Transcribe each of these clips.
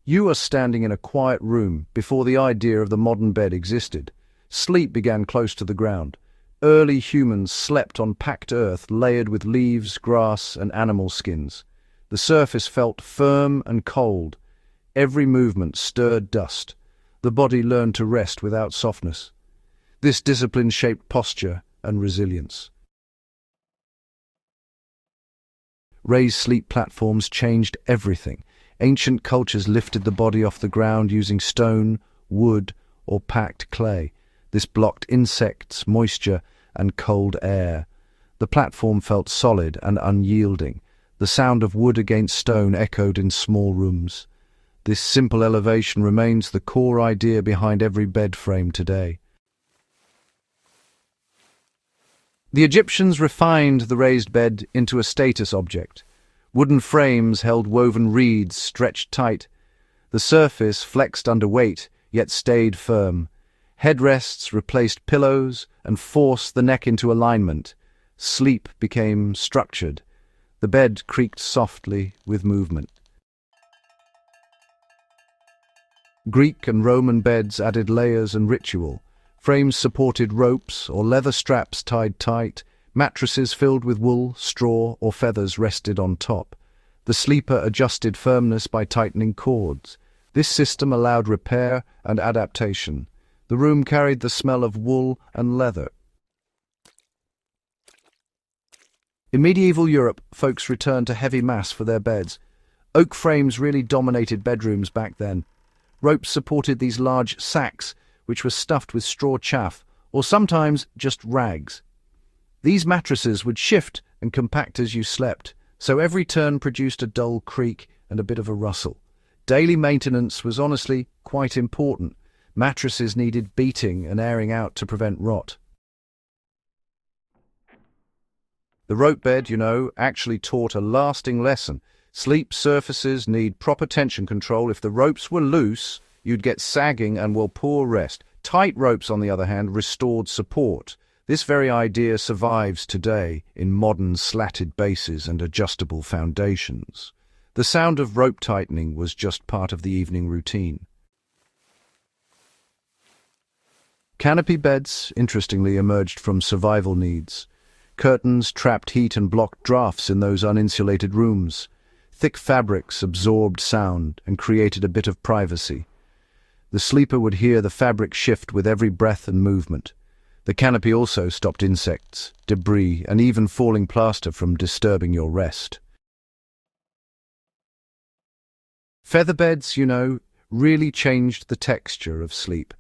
You are standing in a quiet room before the idea of the modern bed existed. Sleep began close to the ground. Early humans slept on packed earth layered with leaves, grass, and animal skins. The surface felt firm and cold. Every movement stirred dust. The body learned to rest without softness. This discipline shaped posture and resilience. Raised sleep platforms changed everything. Ancient cultures lifted the body off the ground using stone, wood, or packed clay. This blocked insects, moisture, and cold air. The platform felt solid and unyielding. The sound of wood against stone echoed in small rooms. This simple elevation remains the core idea behind every bed frame today. The Egyptians refined the raised bed into a status object. Wooden frames held woven reeds stretched tight. The surface flexed under weight, yet stayed firm. Headrests replaced pillows and forced the neck into alignment. Sleep became structured. The bed creaked softly with movement. Greek and Roman beds added layers and ritual. Frames supported ropes or leather straps tied tight. Mattresses filled with wool, straw, or feathers rested on top. The sleeper adjusted firmness by tightening cords. This system allowed repair and adaptation. The room carried the smell of wool and leather. In medieval Europe, folks returned to heavy mass for their beds. Oak frames really dominated bedrooms back then. Ropes supported these large sacks, which were stuffed with straw chaff, or sometimes just rags. These mattresses would shift and compact as you slept, so every turn produced a dull creak and a bit of a rustle. Daily maintenance was honestly quite important. Mattresses needed beating and airing out to prevent rot. The rope bed, actually taught a lasting lesson. Sleep surfaces need proper tension control. If the ropes were loose, you'd get sagging and poor rest. Tight ropes, on the other hand, restored support. This very idea survives today in modern slatted bases and adjustable foundations. The sound of rope tightening was just part of the evening routine. Canopy beds, interestingly, emerged from survival needs. Curtains trapped heat and blocked drafts in those uninsulated rooms. Thick fabrics absorbed sound and created a bit of privacy. The sleeper would hear the fabric shift with every breath and movement. The canopy also stopped insects, debris, and even falling plaster from disturbing your rest. Feather beds, really changed the texture of sleep.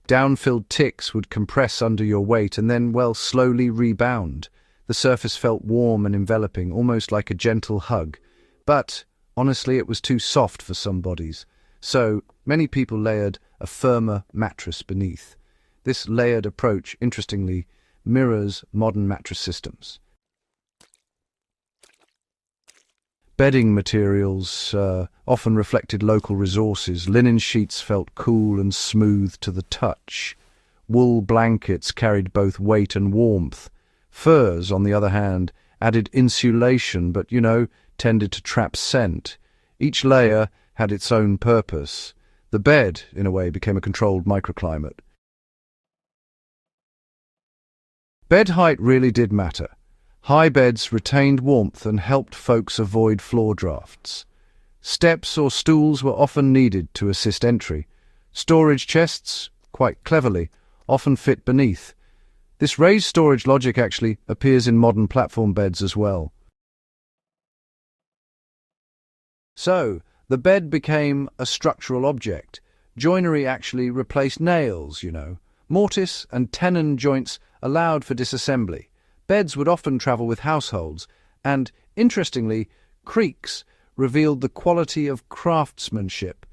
Down-filled ticks would compress under your weight and then, slowly rebound. The surface felt warm and enveloping, almost like a gentle hug. But, honestly, it was too soft for some bodies. So, many people layered a firmer mattress beneath. This layered approach, interestingly, mirrors modern mattress systems. Bedding materials often reflected local resources. Linen sheets felt cool and smooth to the touch. Wool blankets carried both weight and warmth. Furs, on the other hand, added insulation but, tended to trap scent. Each layer had its own purpose. The bed, in a way, became a controlled microclimate. Bed height really did matter. High beds retained warmth and helped folks avoid floor drafts. Steps or stools were often needed to assist entry. Storage chests, quite cleverly, often fit beneath. This raised storage logic actually appears in modern platform beds as well. So, the bed became a structural object. Joinery actually replaced nails, Mortise and tenon joints allowed for disassembly. Beds would often travel with households, and, interestingly, creaks revealed the quality of craftsmanship.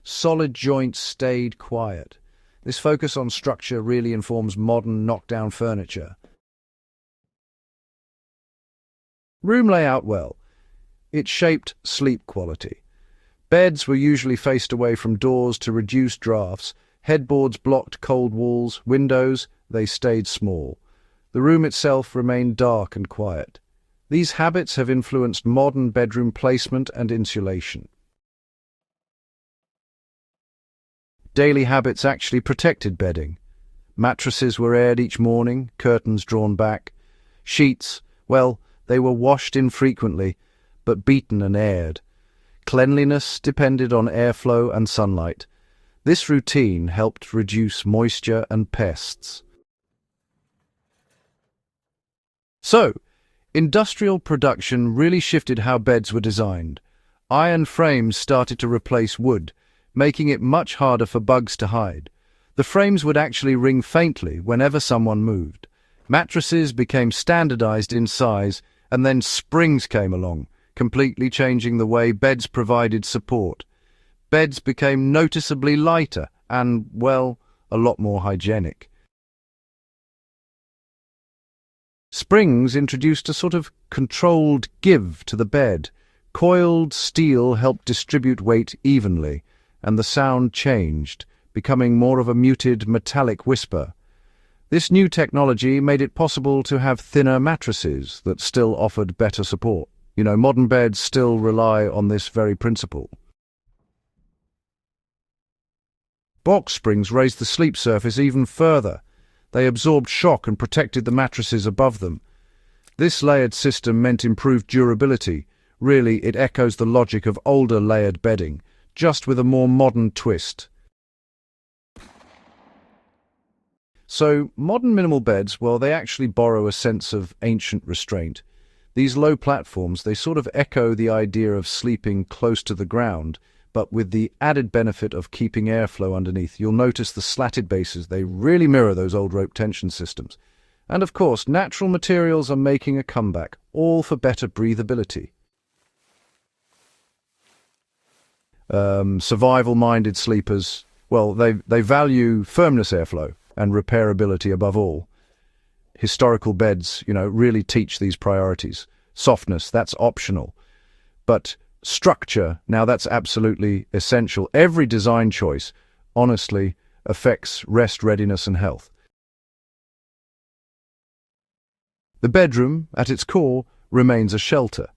Solid joints stayed quiet. This focus on structure really informs modern knockdown furniture. Room layout, it shaped sleep quality. Beds were usually faced away from doors to reduce drafts. Headboards blocked cold walls. Windows, they stayed small. The room itself remained dark and quiet. These habits have influenced modern bedroom placement and insulation. Daily habits actually protected bedding. Mattresses were aired each morning, curtains drawn back. Sheets, well, they were washed infrequently, but beaten and aired. Cleanliness depended on airflow and sunlight. This routine helped reduce moisture and pests. So, industrial production really shifted how beds were designed. Iron frames started to replace wood, making it much harder for bugs to hide. The frames would actually ring faintly whenever someone moved. Mattresses became standardized in size, and then springs came along, completely changing the way beds provided support. Beds became noticeably lighter and, well, a lot more hygienic. Springs introduced a sort of controlled give to the bed. Coiled steel helped distribute weight evenly, and the sound changed, becoming more of a muted metallic whisper. This new technology made it possible to have thinner mattresses that still offered better support. Modern beds still rely on this very principle. Box springs raised the sleep surface even further. They absorbed shock and protected the mattresses above them. This layered system meant improved durability. Really, it echoes the logic of older layered bedding, just with a more modern twist. So, modern minimal beds, well, they actually borrow a sense of ancient restraint. These low platforms, they sort of echo the idea of sleeping close to the ground, but with the added benefit of keeping airflow underneath. You'll notice the slatted bases, they really mirror those old rope tension systems. And of course, natural materials are making a comeback, all for better breathability. Survival-minded sleepers, well, they value firmness airflow and repairability above all. Historical beds, really teach these priorities. Softness, that's optional. But structure, now that's absolutely essential. Every design choice, honestly, affects rest, readiness, and health. The bedroom, at its core, remains a shelter.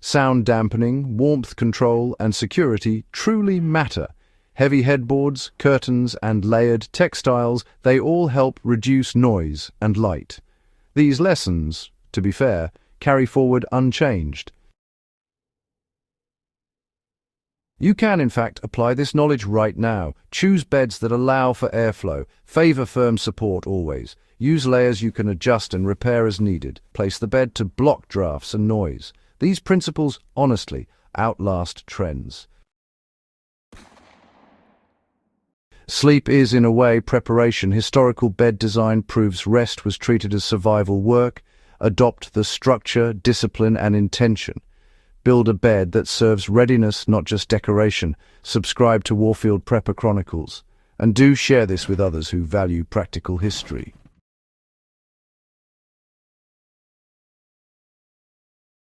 Sound dampening, warmth control, and security truly matter. Heavy headboards, curtains, and layered textiles, they all help reduce noise and light. These lessons, to be fair, carry forward unchanged. You can, in fact, apply this knowledge right now. Choose beds that allow for airflow. Favor firm support always. Use layers you can adjust and repair as needed. Place the bed to block drafts and noise. These principles, honestly, outlast trends. Sleep is, in a way, preparation. Historical bed design proves rest was treated as survival work. Adopt the structure, discipline, and intention. Build a bed that serves readiness, not just decoration. Subscribe to Warfield Prepper Chronicles. And do share this with others who value practical history.